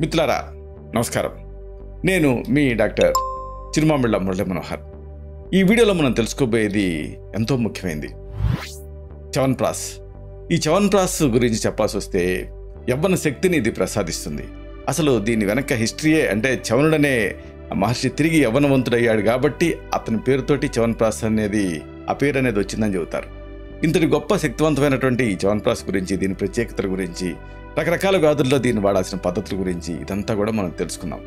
మిత్రులారా నమస్కారం. నేను మీ డాక్టర్ చిరుమామిళ్ళ మురళీ మనోహర్. ఈ వీడియోలో మనం తెలుసుకోబోయేది ఎంతో ముఖ్యమైనది, చ్యవన్ప్రాశ్. ఈ చ్యవన్ప్రాశ్ గురించి చెప్పాల్సి వస్తే యవ్వన శక్తిని ఇది ప్రసాదిస్తుంది. అసలు దీని వెనక హిస్టరీయే, అంటే చ్యవనుడనే మహర్షి తిరిగి యవ్వనవంతుడయ్యాడు కాబట్టి అతని పేరుతోటి చ్యవన్ప్రాశ్ అనేది ఆ పేరు అనేది వచ్చిందని చెబుతారు. ఇంతటి గొప్ప శక్తివంతమైనటువంటి ఈ చ్యవన్ప్రాశ్ గురించి, దీని ప్రత్యేకతల గురించి, రకరకాల వ్యాధుల్లో దీన్ని వాడాల్సిన పద్ధతుల గురించి ఇదంతా కూడా మనం తెలుసుకుందాం.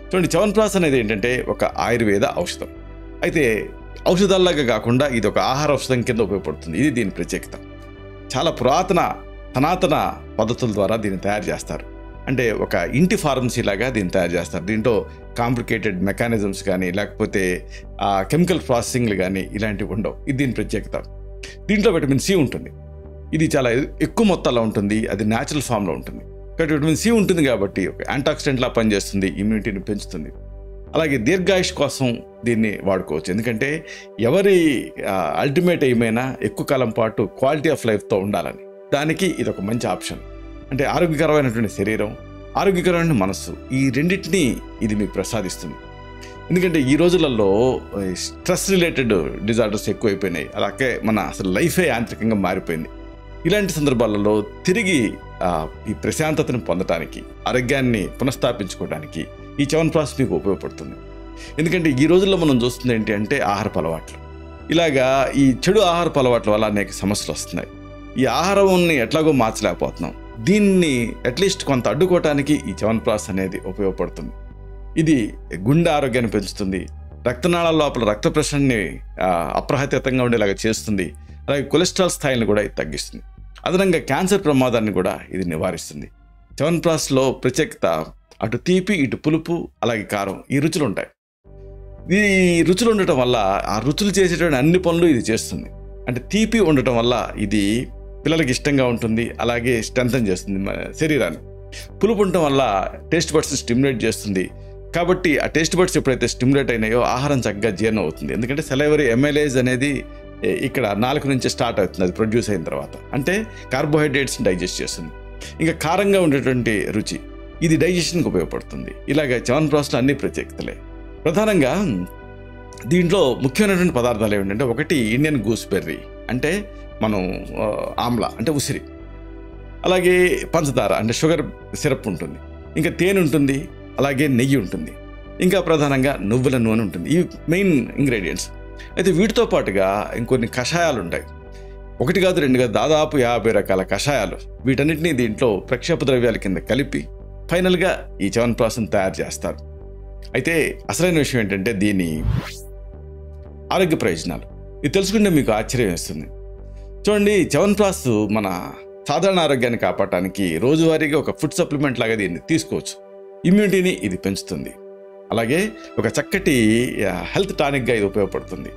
చూడండి, చ్యవన్ప్రాశ్ అనేది ఏంటంటే ఒక ఆయుర్వేద ఔషధం. అయితే ఔషధాల్లాగా కాకుండా ఇది ఒక ఆహార ఔషధం కింద ఉపయోగపడుతుంది. ఇది దీని ప్రత్యేకత. చాలా పురాతన సనాతన పద్ధతుల ద్వారా దీన్ని తయారు చేస్తారు. అంటే ఒక ఇంటి ఫార్మసీ లాగా దీన్ని తయారు చేస్తారు. దీంట్లో కాంప్లికేటెడ్ మెకానిజమ్స్ కానీ లేకపోతే కెమికల్ ప్రాసెసింగ్లు కానీ ఇలాంటివి ఉండవు. ఇది దీని ప్రత్యేకత. దీంట్లో విటమిన్ సి ఉంటుంది. ఇది చాలా ఎక్కువ మొత్తాల్లో ఉంటుంది. అది న్యాచురల్ ఫామ్లో ఉంటుంది కాబట్టి విటమిన్ సి ఉంటుంది కాబట్టి ఒక యాంటాక్సిడెంట్లా పనిచేస్తుంది, ఇమ్యూనిటీని పెంచుతుంది. అలాగే దీర్ఘాయుష్ కోసం దీన్ని వాడుకోవచ్చు. ఎందుకంటే ఎవరి అల్టిమేట్ ఏమైనా ఎక్కువ కాలం పాటు క్వాలిటీ ఆఫ్ లైఫ్తో ఉండాలని, దానికి ఇది ఒక మంచి ఆప్షన్. అంటే ఆరోగ్యకరమైనటువంటి శరీరం, ఆరోగ్యకరమైన మనస్సు, ఈ రెండింటినీ ఇది మీకు ప్రసాదిస్తుంది. ఎందుకంటే ఈ రోజులలో స్ట్రెస్ రిలేటెడ్ డిజార్డర్స్ ఎక్కువైపోయినాయి. అలాగే మన అసలు లైఫే యాంత్రికంగా మారిపోయింది. ఇలాంటి సందర్భాలలో తిరిగి ఈ ప్రశాంతతను పొందడానికి, ఆరోగ్యాన్ని పునఃస్థాపించుకోవడానికి ఈ చ్యవన్ప్రాశ్ మీకు ఉపయోగపడుతుంది. ఎందుకంటే ఈ రోజుల్లో మనం చూస్తుంది ఏంటి అంటే ఆహారపు అలవాట్లు. ఇలాగా ఈ చెడు ఆహారపు అలవాట్ల వల్ల అనేక సమస్యలు వస్తున్నాయి. ఈ ఆహారాన్ని ఎట్లాగో మార్చలేకపోతున్నాం. దీన్ని అట్లీస్ట్ కొంత అడ్డుకోవటానికి ఈ చ్యవన్ప్రాశ్ అనేది ఉపయోగపడుతుంది. ఇది గుండె ఆరోగ్యాన్ని పెంచుతుంది, రక్తనాళాల లోపల రక్త ప్రెషర్ని అప్రహత్యంగా ఉండేలాగా చేస్తుంది. అలాగే కొలెస్ట్రాల్ స్థాయిని కూడా ఇది తగ్గిస్తుంది. అదనంగా క్యాన్సర్ ప్రమాదాన్ని కూడా ఇది నివారిస్తుంది. చ్యవన్ప్రాశ్లో ప్రత్యేకత అటు తీపి, ఇటు పులుపు, అలాగే కారం, ఈ రుచులు ఉంటాయి. ఈ రుచులు ఉండటం వల్ల ఆ రుచులు చేసేటువంటి అన్ని పనులు ఇది చేస్తుంది. అంటే తీపి ఉండటం వల్ల ఇది పిల్లలకి ఇష్టంగా ఉంటుంది, అలాగే స్ట్రెంథన్ చేస్తుంది శరీరాన్ని. పులుపు ఉండటం వల్ల టేస్ట్ బడ్స్ని స్టిమ్యులేట్ చేస్తుంది. కాబట్టి ఆ టేస్ట్ బడ్స్ ఎప్పుడైతే స్టిమ్యులేట్ అయినాయో ఆహారం చక్కగా జీర్ణం అవుతుంది. ఎందుకంటే సెలైవరీ ఎమైలేజ్ అనేది ఇక్కడ నాలుక నుంచి స్టార్ట్ అవుతుంది. అది ప్రొడ్యూస్ అయిన తర్వాత అంటే కార్బోహైడ్రేట్స్ని డైజెస్ట్ చేస్తుంది. ఇంకా కారంగా ఉండేటువంటి రుచి, ఇది డైజెషన్కి ఉపయోగపడుతుంది. ఇలాగ చ్యవన్ప్రాశ్లో అన్ని ప్రత్యేకతలే. ప్రధానంగా దీంట్లో ముఖ్యమైనటువంటి పదార్థాలు ఏమిటంటే, ఒకటి ఇండియన్ గూస్బెర్రీ, అంటే మనం ఆమ్లా అంటే ఉసిరి, అలాగే పంచదార అంటే షుగర్ సిరప్ ఉంటుంది, ఇంకా తేనె ఉంటుంది, అలాగే నెయ్యి ఉంటుంది, ఇంకా ప్రధానంగా నువ్వుల నూనె ఉంటుంది. ఇవి మెయిన్ ఇంగ్రీడియంట్స్. అయితే వీటితో పాటుగా ఇంకొన్ని కషాయాలు ఉంటాయి. ఒకటి కాదు, రెండు కాదు, దాదాపు 50 రకాల కషాయాలు. వీటన్నిటినీ దీంట్లో ప్రక్షేప ద్రవ్యాల కింద కలిపి ఫైనల్గా ఈ చ్యవన్ప్రాశ్ని తయారు చేస్తారు. అయితే అసలైన విషయం ఏంటంటే దీని ఆరోగ్య ప్రయోజనాలు. ఇది తెలుసుకుంటే మీకు ఆశ్చర్యం వేస్తుంది. చూడండి, చ్యవన్ప్రాశ్ మన సాధారణ ఆరోగ్యాన్ని కాపాడటానికి రోజువారీగా ఒక ఫుడ్ సప్లిమెంట్ లాగా దీన్ని తీసుకోవచ్చు. ఇమ్యూనిటీని ఇది పెంచుతుంది. అలాగే ఒక చక్కటి హెల్త్ టానిక్గా ఇది ఉపయోగపడుతుంది.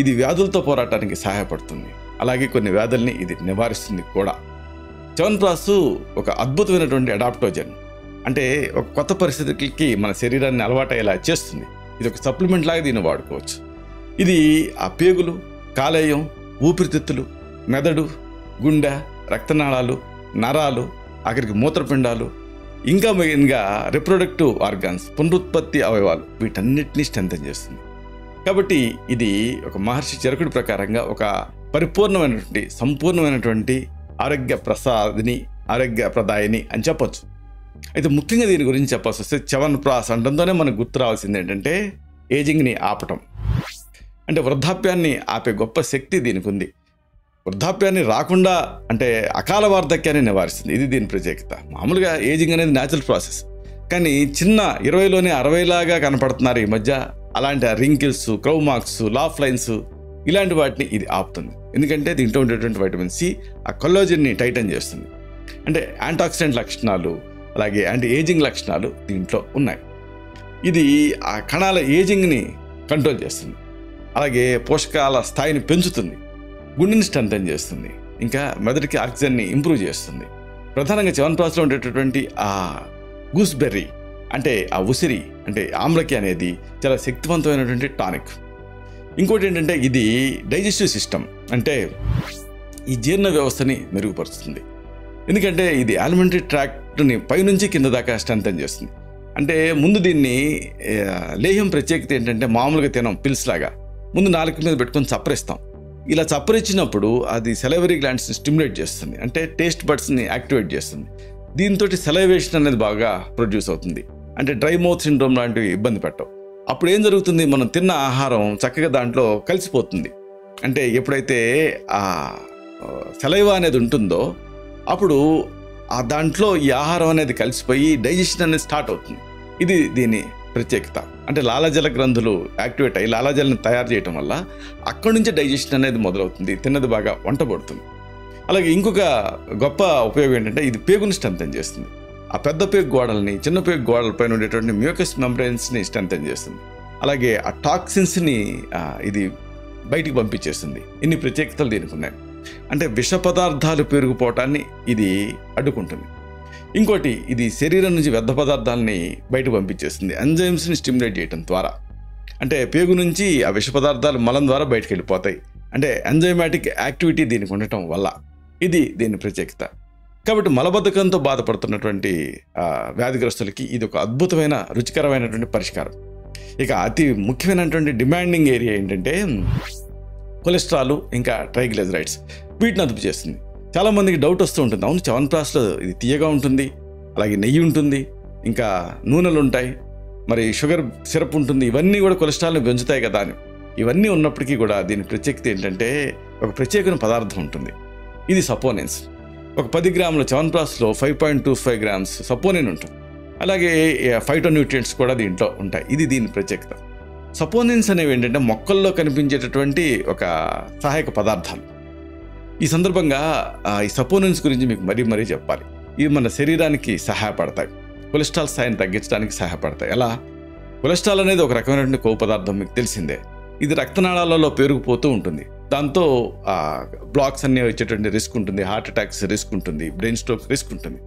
ఇది వ్యాధులతో పోరాటానికి సహాయపడుతుంది. అలాగే కొన్ని వ్యాధుల్ని ఇది నివారిస్తుంది కూడా. చ్యవన్ప్రాశ్ ఒక అద్భుతమైనటువంటి అడాప్టోజన్, అంటే ఒక కొత్త పరిస్థితులకి మన శరీరాన్ని అలవాటయ్యేలా చేస్తుంది. ఇది ఒక సప్లిమెంట్ లాగా దీన్ని వాడుకోవచ్చు. ఇది ఆ పేగులు, కాలేయం, ఊపిరితిత్తులు, మెదడు, గుండె, రక్తనాళాలు, నరాలు, ఆఖరికి మూత్రపిండాలు, ఇంకా మెయిన్గా రిప్రొడక్టివ్ ఆర్గాన్స్, పునరుత్పత్తి అవయవాలు, వీటన్నిటినీ స్ట్రెంథన్ చేస్తుంది. కాబట్టి ఇది ఒక మహర్షి చరకుడి ప్రకారంగా ఒక పరిపూర్ణమైనటువంటి, సంపూర్ణమైనటువంటి ఆరోగ్యప్రదాయిని అని చెప్పొచ్చు. అయితే ముఖ్యంగా దీని గురించి చెప్పాల్సి వస్తే చ్యవన్ప్రాశ్ అంటంతోనే మనకు గుర్తు రావాల్సింది ఏంటంటే ఏజింగ్ని ఆపటం. అంటే వృద్ధాప్యాన్ని ఆపే గొప్ప శక్తి దీనికి ఉంది. వృద్ధాప్యాన్ని రాకుండా, అంటే అకాల వార్ధక్యాన్ని నివారిస్తుంది. ఇది దీని ప్రత్యేకత. మామూలుగా ఏజింగ్ అనేది న్యాచురల్ ప్రాసెస్, కానీ చిన్న 20లోనే 60 లాగా కనపడుతున్నారు ఈ మధ్య. అలాంటి రింకిల్స్, క్రౌ మార్క్స్, లాఫ్ లైన్స్, ఇలాంటి వాటిని ఇది ఆపుతుంది. ఎందుకంటే దీంట్లో ఉండేటువంటి విటమిన్ సి ఆ కొల్లాజన్ని టైటన్ చేస్తుంది. అంటే యాంటాక్సిడెంట్ లక్షణాలు, అలాగే యాంటీ ఏజింగ్ లక్షణాలు దీంట్లో ఉన్నాయి. ఇది ఆ కణాల ఏజింగ్ని కంట్రోల్ చేస్తుంది. అలాగే పోషకాల స్థాయిని పెంచుతుంది, గుండెని స్ట్రెంథన్ చేస్తుంది, ఇంకా మెదడుకి ఆక్సిజన్ని ఇంప్రూవ్ చేస్తుంది. ప్రధానంగా చ్యవన్ప్రాశ్లో ఉండేటటువంటి ఆ గూస్బెర్రీ అంటే ఆ ఉసిరి అంటే ఆమ్లకి అనేది చాలా శక్తివంతమైనటువంటి టానిక్. ఇంకోటి ఏంటంటే ఇది డైజెస్టివ్ సిస్టమ్, అంటే ఈ జీర్ణ వ్యవస్థని మెరుగుపరుస్తుంది. ఎందుకంటే ఇది ఆలిమెంటరీ ట్రాక్ట్ని పైనుంచి కింద దాకా స్ట్రెంథెన్ చేస్తుంది. అంటే ముందు దీన్ని లేహ్యం ప్రత్యేకత ఏంటంటే మామూలుగా తినం పిల్స్ లాగా ముందు నాలుక మీద పెట్టుకొని చప్పరిస్తాం. ఇలా చప్పరించినప్పుడు అది సెలైవరీ గ్లాండ్స్ని స్టిమ్యులేట్ చేస్తుంది, అంటే టేస్ట్ బడ్స్ని యాక్టివేట్ చేస్తుంది. దీంతో సెలైవేషన్ అనేది బాగా ప్రొడ్యూస్ అవుతుంది, అంటే డ్రై మౌత్ సిండ్రోమ్ లాంటివి ఇబ్బంది పెట్టవు. అప్పుడు ఏం జరుగుతుంది, మనం తిన్న ఆహారం చక్కగా దాంట్లో కలిసిపోతుంది. అంటే ఎప్పుడైతే ఆ సెలైవా అనేది ఉంటుందో అప్పుడు ఆ దాంట్లో ఈ ఆహారం అనేది కలిసిపోయి డైజెషన్ అనేది స్టార్ట్ అవుతుంది. ఇది దీని ప్రత్యేకత. అంటే లాలాజల గ్రంథులు యాక్టివేట్ అయ్యి లాలాజలని తయారు చేయటం వల్ల అక్కడి నుంచి డైజెషన్ అనేది మొదలవుతుంది, తిన్నది బాగా వంటబడుతుంది. అలాగే ఇంకొక గొప్ప ఉపయోగం ఏంటంటే ఇది పేగుని స్ట్రెంథెన్ చేస్తుంది. ఆ పెద్ద పేగు గోడల్ని చిన్న పేగు గోడలపైన ఉండేటువంటి మ్యూకస్ మెంబ్రెయిన్స్ని స్ట్రెంథెన్ చేస్తుంది. అలాగే ఆ టాక్సిన్స్ని ఇది బయటికి పంపించేస్తుంది. ఇన్ని ప్రత్యేకతలు దీనికి ఉన్నాయి. అంటే విష పదార్థాలు పెరిగిపోవటాన్ని ఇది అడ్డుకుంటుంది. ఇంకోటి, ఇది శరీరం నుంచి వ్యర్థ పదార్థాలని బయటకు పంపించేస్తుంది ఎంజైమ్స్ని స్టిమ్యులేట్ చేయడం ద్వారా. అంటే పేగు నుంచి ఆ విష పదార్థాలు మలం ద్వారా బయటకు వెళ్ళిపోతాయి. అంటే ఎంజైమాటిక్ యాక్టివిటీ దీనికి ఉండటం వల్ల ఇది దీని ప్రత్యేకత. కాబట్టి మలబద్ధకంతో బాధపడుతున్నటువంటి వ్యాధిగ్రస్తులకి ఇది ఒక అద్భుతమైన రుచికరమైనటువంటి పరిష్కారం. ఇక అతి ముఖ్యమైనటువంటి డిమాండింగ్ ఏరియా ఏంటంటే కొలెస్ట్రాల్ ఇంకా ట్రైగ్లిజరైడ్స్, వీటిని అదుపు చేస్తుంది. చాలామందికి డౌట్ వస్తూ ఉంటుంది, అవును చ్యవన్ప్రాష్లో ఇది తీయగా ఉంటుంది, అలాగే నెయ్యి ఉంటుంది, ఇంకా నూనెలు ఉంటాయి, మరి షుగర్ సిరప్ ఉంటుంది, ఇవన్నీ కూడా కొలెస్ట్రాల్ని పెంచుతాయి కదా అని. ఇవన్నీ ఉన్నప్పటికీ కూడా దీని ప్రత్యేకత ఏంటంటే ఒక ప్రత్యేకమైన పదార్థం ఉంటుంది, ఇది సపోనిన్స్. ఒక 10 గ్రాముల చ్యవన్ప్రాష్లో 5.25 గ్రామ్స్ సపోనిన్ ఉంటుంది. అలాగే ఫైటోన్యూట్రియంట్స్ కూడా దీంట్లో ఉంటాయి. ఇది దీని ప్రత్యేకత. సపోనిన్స్ అనేవి ఏంటంటే మొక్కల్లో కనిపించేటటువంటి ఒక సహాయక పదార్థాలు. ఈ సందర్భంగా ఈ సపోనిన్స్ గురించి మీకు మరీ చెప్పాలి. ఇవి మన శరీరానికి సహాయపడతాయి, కొలెస్ట్రాల్ స్థాయిని తగ్గించడానికి సహాయపడతాయి. ఎలా? కొలెస్ట్రాల్ అనేది ఒక రకమైనటువంటి కొవ్వు పదార్థం, మీకు తెలిసిందే. ఇది రక్తనాళాలలో పెరిగిపోతూ ఉంటుంది. దాంతో బ్లాక్స్ అన్నీ వచ్చేటువంటి రిస్క్ ఉంటుంది, హార్ట్ అటాక్స్ రిస్క్ ఉంటుంది, బ్రెయిన్ స్ట్రోక్ రిస్క్ ఉంటుంది.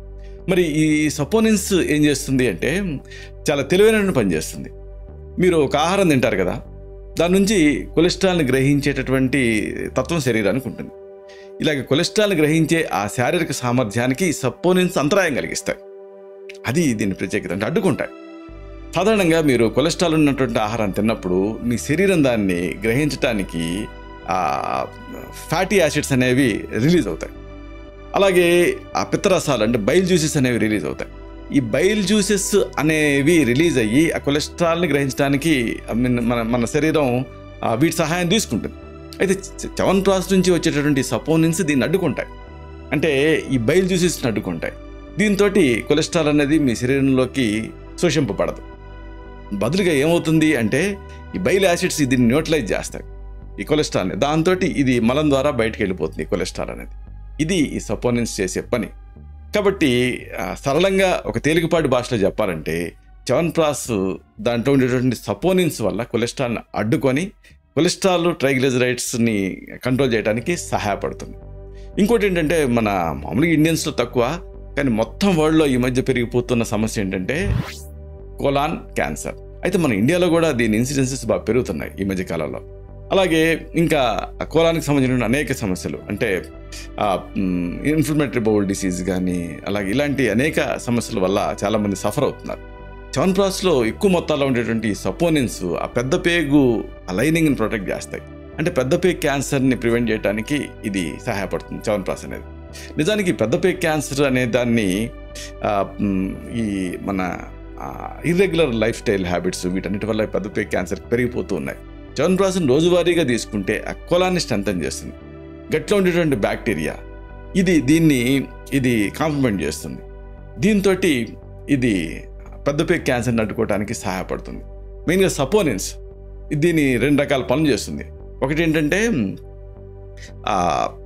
మరి ఈ సపోనిన్స్ ఏం చేస్తుంది అంటే చాలా తెలివైన పని చేస్తుంది. మీరు ఒక ఆహారం తింటారు కదా, దాని నుంచి కొలెస్ట్రాల్ని గ్రహించేటటువంటి తత్వం శరీరానికి ఉంటుంది. ఇలాగ కొలెస్ట్రాల్ని గ్రహించే ఆ శారీరక సామర్థ్యానికి సపోనిన్స్ అంతరాయం కలిగిస్తాయి. అది దీని ప్రత్యేకత, అంటే అడ్డుకుంటాయి. సాధారణంగా మీరు కొలెస్ట్రాల్ ఉన్నటువంటి ఆహారాన్ని తిన్నప్పుడు మీ శరీరం దాన్ని గ్రహించడానికి ఫ్యాటీ యాసిడ్స్ అనేవి రిలీజ్ అవుతాయి. అలాగే ఆ పిత్తరసాలు అంటే బైల్ జ్యూసెస్ అనేవి రిలీజ్ అవుతాయి. ఈ బైల్ జ్యూసెస్ అనేవి రిలీజ్ అయ్యి ఆ కొలెస్ట్రాల్ని గ్రహించడానికి మన శరీరం వీటి సహాయం తీసుకుంటుంది. అయితే చ్యవన్ప్రాష్ నుంచి వచ్చేటటువంటి సపోనిన్స్ దీన్ని అడ్డుకుంటాయి, అంటే ఈ బైల్ జ్యూసెస్ని అడ్డుకుంటాయి. దీంతో కొలెస్ట్రాల్ అనేది మీ శరీరంలోకి శోషింపబడదు. బదులుగా ఏమవుతుంది అంటే ఈ బైల్ యాసిడ్స్ దీన్ని న్యూట్రలైజ్ చేస్తాయి ఈ కొలెస్ట్రాల్ని. దాంతో ఇది మలం ద్వారా బయటకు వెళ్ళిపోతుంది ఈ కొలెస్ట్రాల్ అనేది. ఇది ఈ సపోనిన్స్ చేసే పని. కాబట్టి సరళంగా ఒక తేలికపాటి భాషలో చెప్పాలంటే చ్యవన్ప్రాష్ దాంట్లో ఉండేటువంటి సపోనిన్స్ వల్ల కొలెస్ట్రాల్ని అడ్డుకొని కొలెస్ట్రాల్ ట్రైగ్లిజరైడ్స్ని కంట్రోల్ చేయడానికి సహాయపడుతుంది. ఇంకోటి ఏంటంటే మన మామూలుగా ఇండియన్స్లో తక్కువ, కానీ మొత్తం వరల్డ్లో ఈ మధ్య పెరిగిపోతున్న సమస్య ఏంటంటే కోలాన్ క్యాన్సర్. అయితే మన ఇండియాలో కూడా దీని ఇన్సిడెన్సెస్ బాగా పెరుగుతున్నాయి ఈ మధ్య కాలంలో. అలాగే ఇంకా కోలానికి సంబంధించిన అనేక సమస్యలు, అంటే ఇన్ఫ్లమేటరీ బౌల్ డిసీజ్ కానీ అలాగే ఇలాంటి అనేక సమస్యల వల్ల చాలామంది సఫర్ అవుతున్నారు. చ్యవన్ప్రాష్లో ఎక్కువ మొత్తాల్లో ఉండేటువంటి సపోనిన్స్ ఆ పెద్ద పేగు ఆ లైనింగ్ని ప్రొటెక్ట్ చేస్తాయి. అంటే పెద్ద పేగు క్యాన్సర్ని ప్రివెంట్ చేయడానికి ఇది సహాయపడుతుంది చ్యవన్ప్రాష్ అనేది. నిజానికి పెద్ద పేగు క్యాన్సర్ అనే దాన్ని ఈ మన ఇర్రెగ్యులర్ లైఫ్ స్టైల్ హ్యాబిట్స్ వీటన్నిటి వల్ల పెద్ద పేగు క్యాన్సర్ పెరిగిపోతూ ఉన్నాయి. చ్యవన్ప్రాష్ని రోజువారీగా తీసుకుంటే ఆ కోలాన్ని స్ట్రెంథెన్ చేస్తుంది. గట్లో ఉండేటువంటి బ్యాక్టీరియా ఇది కాంప్లిమెంట్ చేస్తుంది. దీంతో ఇది పెద్ద పేగు క్యాన్సర్ని అడ్డుకోవడానికి సహాయపడుతుంది. మెయిన్గా సపోనిన్స్ దీన్ని 2 రకాల పనులు చేస్తుంది. ఒకటి ఏంటంటే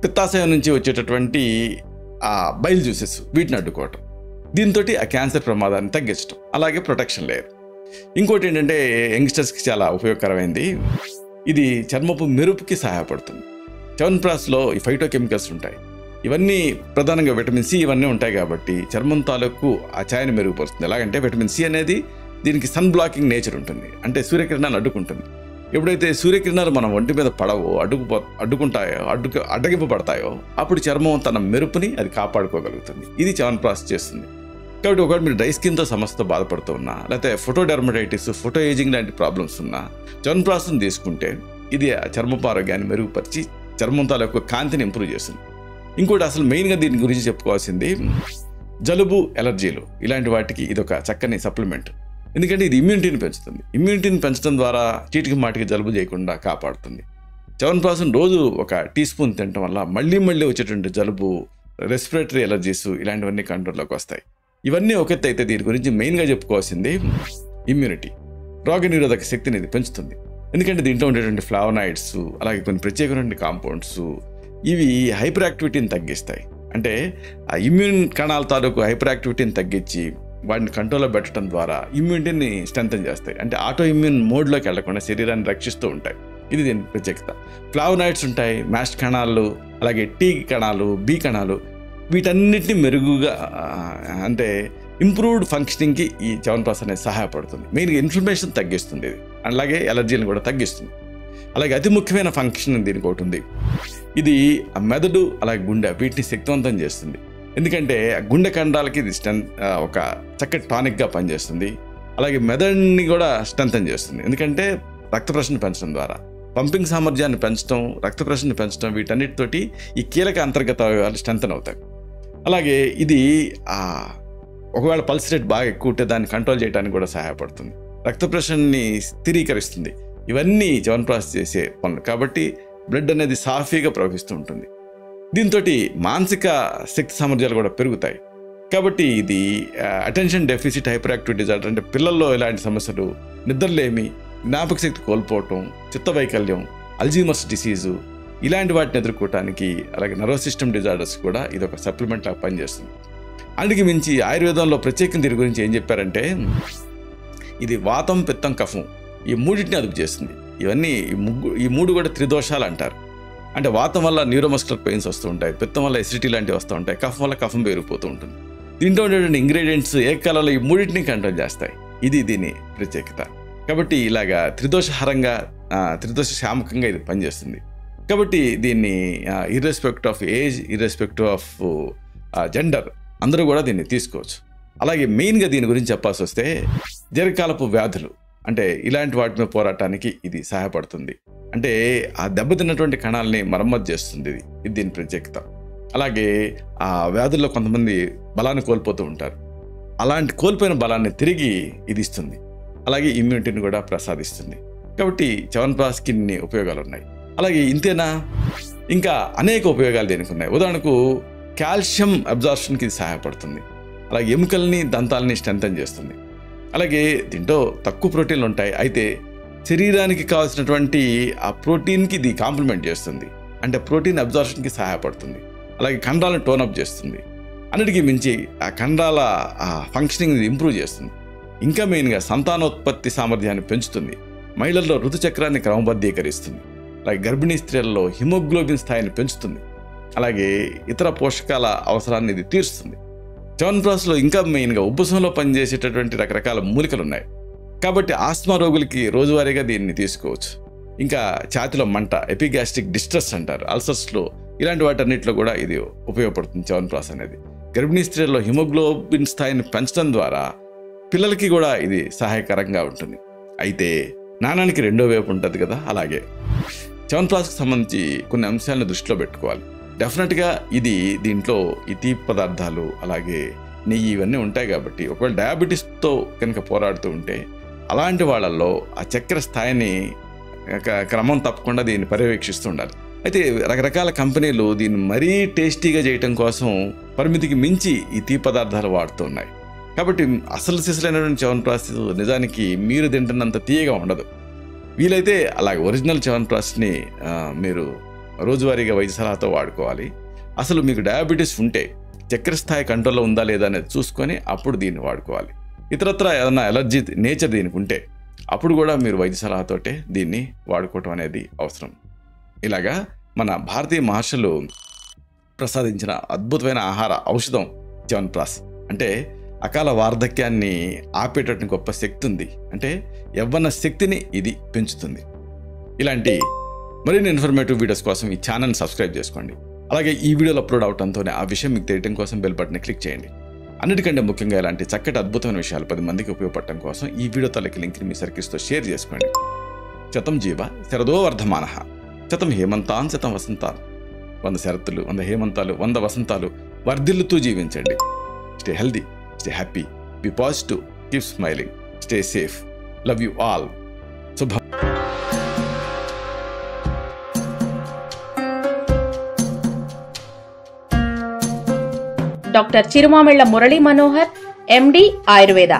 పిత్తాశయం నుంచి వచ్చేటటువంటి బైల్ జ్యూసెస్ వీటిని అడ్డుకోవటం, దీంతో ఆ క్యాన్సర్ ప్రమాదాన్ని తగ్గించడం, అలాగే ప్రొటెక్షన్ లేయర్. ఇంకోటి ఏంటంటే యంగ్స్టర్స్కి చాలా ఉపయోగకరమైంది, ఇది చర్మపు మెరుపుకి సహాయపడుతుంది. చ్యవన్ప్రాష్లో ఈ ఫైటోకెమికల్స్ ఉంటాయి, ఇవన్నీ ప్రధానంగా విటమిన్ సి ఇవన్నీ ఉంటాయి కాబట్టి చర్మం తాలూకు ఆ ఛాయని మెరుగుపరుస్తుంది. ఎలాగంటే విటమిన్ సి అనేది దీనికి సన్ బ్లాకింగ్ నేచర్ ఉంటుంది, అంటే సూర్యకిరణాన్ని అడ్డుకుంటుంది. ఎప్పుడైతే సూర్యకిరణాలు మన ఒంటి మీద పడవో అడ్డగింపబడతాయో అప్పుడు చర్మం తన మెరుపుని అది కాపాడుకోగలుగుతుంది. ఇది చ్యవన్ప్రాష్ చేస్తుంది. కాబట్టి ఒకవేళ మీరు డ్రై స్కిన్తో సమస్యతో బాధపడుతూ ఉన్నా, లేకపోతే ఫోటోడెర్మటైటిస్, ఫోటో ఏజింగ్ లాంటి ప్రాబ్లమ్స్ ఉన్నా చ్యవన్ప్రాష్ని తీసుకుంటే ఇది చర్మపు ఆరోగ్యాన్ని మెరుగుపరిచి చర్మం తాలూకు కాంతిని ఇంప్రూవ్ చేస్తుంది. ఇంకోటి అసలు మెయిన్గా దీని గురించి చెప్పుకోవాల్సింది జలుబు, ఎలర్జీలు ఇలాంటి వాటికి ఇది ఒక చక్కని సప్లిమెంట్. ఎందుకంటే ఇది ఇమ్యూనిటీని పెంచుతుంది. ఇమ్యూనిటీని పెంచడం ద్వారా చీటికి మాటికి జలుబు చేయకుండా కాపాడుతుంది. చ్యవన్ప్రాష్ని రోజు ఒక టీ స్పూన్ తినడం వల్ల మళ్ళీ వచ్చేటువంటి జలుబు, రెస్పిరేటరీ ఎలర్జీస్ ఇలాంటివన్నీ కంట్రోల్లోకి వస్తాయి. ఇవన్నీ ఒక ఎత్తు అయితే దీని గురించి మెయిన్గా చెప్పుకోవాల్సింది ఇమ్యూనిటీ, రోగనిరోధక శక్తిని ఇది పెంచుతుంది. ఎందుకంటే దీంట్లో ఉండేటువంటి ఫ్లావనాయిడ్స్, అలాగే కొన్ని ప్రత్యేకమైన కాంపౌండ్స్ ఇవి హైపర్ యాక్టివిటీని తగ్గిస్తాయి. అంటే ఆ ఇమ్యూన్ కణాల తాలూకు హైపర్ యాక్టివిటీని తగ్గించి వాటిని కంట్రోల్లో పెట్టడం ద్వారా ఇమ్యూనిటీని స్ట్రెంథెన్ చేస్తాయి. అంటే ఆటో ఇమ్యూన్ మోడ్లోకి వెళ్లకుండా శరీరాన్ని రక్షిస్తూ ఉంటాయి. ఇది దీని ప్రత్యేకత. ఫ్లావనాయిడ్స్ ఉంటాయి, మ్యాస్ట్ కణాలు, అలాగే టీ కణాలు, బి కణాలు, వీటన్నిటిని మెరుగుగా అంటే ఇంప్రూవ్డ్ ఫంక్షనింగ్కి ఈ చ్యవన్ప్రాష్ అనేది సహాయపడుతుంది. మెయిన్గా ఇన్ఫ్లమేషన్ తగ్గిస్తుంది ఇది, అలాగే ఎలర్జీని కూడా తగ్గిస్తుంది. అలాగే అతి ముఖ్యమైన ఫంక్షన్ దీనికి ఒకటి ఉంది. ఇది మెదడు అలాగే గుండె వీటిని శక్తివంతం చేస్తుంది. ఎందుకంటే గుండె కండాలకి ఇది ఒక చక్కటి టానిక్గా పనిచేస్తుంది. అలాగే మెదడుని కూడా స్ట్రెంథెన్ చేస్తుంది. ఎందుకంటే రక్త ప్రసరణ పెంచడం ద్వారా పంపింగ్ సామర్థ్యాన్ని పెంచడం, రక్త ప్రసరణ పెంచడం, వీటన్నిటితోటి ఈ కీలక అంతర్గత అవయవాలు స్ట్రెంథెన్ అవుతాయి. అలాగే ఇది ఒకవేళ పల్స్ రేట్ బాగా ఎక్కువ ఉంటే దాన్ని కంట్రోల్ చేయడానికి కూడా సహాయపడుతుంది. రక్త ప్రసరణని స్థిరీకరిస్తుంది. ఇవన్నీ చ్యవన్ప్రాష్ చేసే పనులు. కాబట్టి బ్లడ్ అనేది సాఫీగా ప్రవహిస్తూ ఉంటుంది. దీంతో మానసిక శక్తి సామర్థ్యాలు కూడా పెరుగుతాయి. కాబట్టి ఇది attention deficit hyper activity disorder అంటే పిల్లల్లో ఇలాంటి సమస్యలు, నిద్రలేమి, జ్ఞాపక శక్తి కోల్పోవటం, చిత్తవైకల్యం, అల్జీమర్స్ డిసీజు ఇలాంటి వాటిని ఎదుర్కోవటానికి, అలాగే నర్వస్ సిస్టమ్ డిజార్డర్స్ కూడా ఇది ఒక సప్లిమెంట్ లాగా పనిచేస్తుంది. అందుకు మించి ఆయుర్వేదంలో ప్రత్యేకంగా దీని గురించి ఏం చెప్పారంటే ఇది వాతం, పిత్తం, కఫం ఈ మూడింటిని అదుపు చేస్తుంది. ఇవన్నీ ఈ మూడు కూడా త్రిదోషాలు అంటారు. అంటే వాతం వల్ల న్యూరోమస్కులర్ పెయిన్స్ వస్తూ ఉంటాయి, పిత్తం వల్ల ఎసిడిటీ లాంటివి వస్తూ ఉంటాయి, కఫం వల్ల కఫం పెరిగిపోతూ ఉంటుంది. దీంట్లో ఉండేటువంటి ఇంగ్రీడియంట్స్ ఏకకాలంలో ఈ మూడింటిని కంట్రోల్ చేస్తాయి. ఇది దీని ప్రత్యేకత. కాబట్టి ఇలాగా త్రిదోషహరంగా, త్రిదోష శామకంగా ఇది పనిచేస్తుంది. కాబట్టి దీన్ని ఇర్రెస్పెక్ట్ ఆఫ్ ఏజ్, ఇర్రెస్పెక్ట్ ఆఫ్ జెండర్ అందరూ కూడా దీన్ని తీసుకోవచ్చు. అలాగే మెయిన్గా దీని గురించి చెప్పాల్సి వస్తే దీర్ఘకాలపు వ్యాధులు అంటే ఇలాంటి వాటి మీద పోరాటానికి ఇది సహాయపడుతుంది. అంటే ఆ దెబ్బతిన్నటువంటి కణాలని మరమ్మతు చేస్తుంది. ఇది దీని ప్రత్యేకత. అలాగే ఆ వ్యాధుల్లో కొంతమంది బలాన్ని కోల్పోతూ ఉంటారు. అలాంటి కోల్పోయిన బలాన్ని తిరిగి ఇది ఇస్తుంది. అలాగే ఇమ్యూనిటీని కూడా ప్రసాదిస్తుంది. కాబట్టి చ్యవన్ప్రాష్కి ఇన్ని ఉపయోగాలు ఉన్నాయి. అలాగే ఇంతేనా, ఇంకా అనేక ఉపయోగాలు దీనికి ఉన్నాయి. ఉదాహరణకు కాల్షియం అబ్జార్ప్షన్కి ఇది సహాయపడుతుంది. అలాగే ఎముకల్ని, దంతాలని స్ట్రెంథెన్ చేస్తుంది. అలాగే దీంట్లో తక్కువ ప్రోటీన్లు ఉంటాయి, అయితే శరీరానికి కావాల్సినటువంటి ఆ ప్రోటీన్కి ఇది కాంప్లిమెంట్ చేస్తుంది. అంటే ప్రోటీన్ అబ్జార్ప్షన్కి సహాయపడుతుంది. అలాగే కండరాలను టోనప్ చేస్తుంది. అన్నిటికీ మించి ఆ కండరాల ఫంక్షనింగ్ ఇంప్రూవ్ చేస్తుంది. ఇంకా మెయిన్గా సంతానోత్పత్తి సామర్థ్యాన్ని పెంచుతుంది. మహిళల్లో ఋతుచక్రాన్ని క్రమబద్ధీకరిస్తుంది. అలాగే గర్భిణీ స్త్రీలలో హిమోగ్లోబిన్ స్థాయిని పెంచుతుంది. అలాగే ఇతర పోషకాల అవసరాన్ని ఇది తీరుస్తుంది. చ్యవన్ప్రాష్లో ఇంకా మెయిన్గా ఉబ్బసంలో పనిచేసేటటువంటి రకరకాల మూలికలు ఉన్నాయి. కాబట్టి ఆస్మా రోగులకి రోజువారీగా దీన్ని తీసుకోవచ్చు. ఇంకా ఛాతిలో మంట, ఎపిగాస్ట్రిక్ డిస్ట్రెస్ అంటారు, అల్సర్స్లో ఇలాంటి వాటన్నిటిలో కూడా ఇది ఉపయోగపడుతుంది చ్యవన్ప్రాష్ అనేది. గర్భిణీ స్త్రీల్లో హిమోగ్లోబిన్ స్థాయిని పెంచడం ద్వారా పిల్లలకి కూడా ఇది సహాయకరంగా ఉంటుంది. అయితే నాణానికి రెండో వైపు ఉంటుంది కదా, అలాగే చ్యవన్ప్రాష్కి సంబంధించి కొన్ని అంశాలను దృష్టిలో పెట్టుకోవాలి. డెఫినెట్గా ఇది దీంట్లో ఈ తీపి పదార్థాలు, అలాగే నెయ్యి ఇవన్నీ ఉంటాయి. కాబట్టి ఒకవేళ డయాబెటీస్తో కనుక పోరాడుతూ ఉంటే అలాంటి వాళ్ళల్లో ఆ చక్కెర స్థాయిని క్రమం తప్పకుండా దీన్ని పర్యవేక్షిస్తూ ఉండాలి. అయితే రకరకాల కంపెనీలు దీన్ని మరీ టేస్టీగా చేయటం కోసం పరిమితికి మించి ఈ తీపి పదార్థాలు వాడుతూ ఉన్నాయి. కాబట్టి అసలు సిసలైనటువంటి చ్యవన్ప్రాష్ నిజానికి మీరు తింటున్నంత తీయగా ఉండదు. వీలైతే అలాగే ఒరిజినల్ చ్యవన్ప్రాష్ని మీరు రోజువారీగా వైద్య సలహాతో వాడుకోవాలి. అసలు మీకు డయాబెటీస్ ఉంటే చక్కెర స్థాయి కంట్రోల్లో ఉందా లేదా అనేది చూసుకొని అప్పుడు దీన్ని వాడుకోవాలి. ఇతరత్ర ఏదైనా ఎలర్జీ నేచర్ దీనికి ఉంటే అప్పుడు కూడా మీరు వైద్య సలహాతోటే దీన్ని వాడుకోవటం అనేది అవసరం. ఇలాగా మన భారతీయ మహర్షులు ప్రసాదించిన అద్భుతమైన ఆహార ఔషధం చ్యవన్ప్రాష్. అంటే అకాల వార్ధక్యాన్ని ఆపేటటువంటి గొప్ప శక్తి ఉంది. అంటే యవ్వన శక్తిని ఇది పెంచుతుంది. ఇలాంటి మరిన్ని ఇన్ఫర్మేటివ్ వీడియోస్ కోసం ఈ ఛానల్ని సబ్స్క్రైబ్ చేసుకోండి. అలాగే ఈ వీడియోలో అప్లోడ్ అవడంతోనే ఆ విషయం మీకు తెలియడం కోసం బెల్ బటన్ని క్లిక్ చేయండి. అన్నిటికంటే ముఖ్యంగా ఇలాంటి చక్కటి అద్భుతమైన విషయాలు 10 మందికి ఉపయోగపడటం కోసం ఈ వీడియో తాలూకు లింక్ని మీ సర్కిల్స్తో షేర్ చేసుకోండి. శతం జీవ శరదో వర్ధమానః, శతం హేమంతాన్ శతం వసంతాన్. 100 శరత్తులు, 100 హేమంతాలు, 100 వసంతాలు వర్ధిల్లుతూ జీవించండి. Stay healthy, stay happy, be positive, keep smiling, stay safe. Love you all. శుభ doctor Chirumamilla Murali Manohar, MD Ayurveda,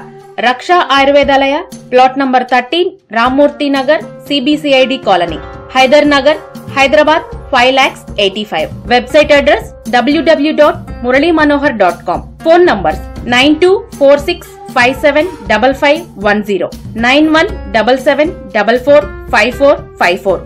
Raksha Ayurvedalaya, plot number 13, Rammurthy Nagar, CBCID colony, Hyder Nagar, Hyderabad 5,85,000. Website address www.muralymanohar.com. Phone numbers 9246575510, 9177445454.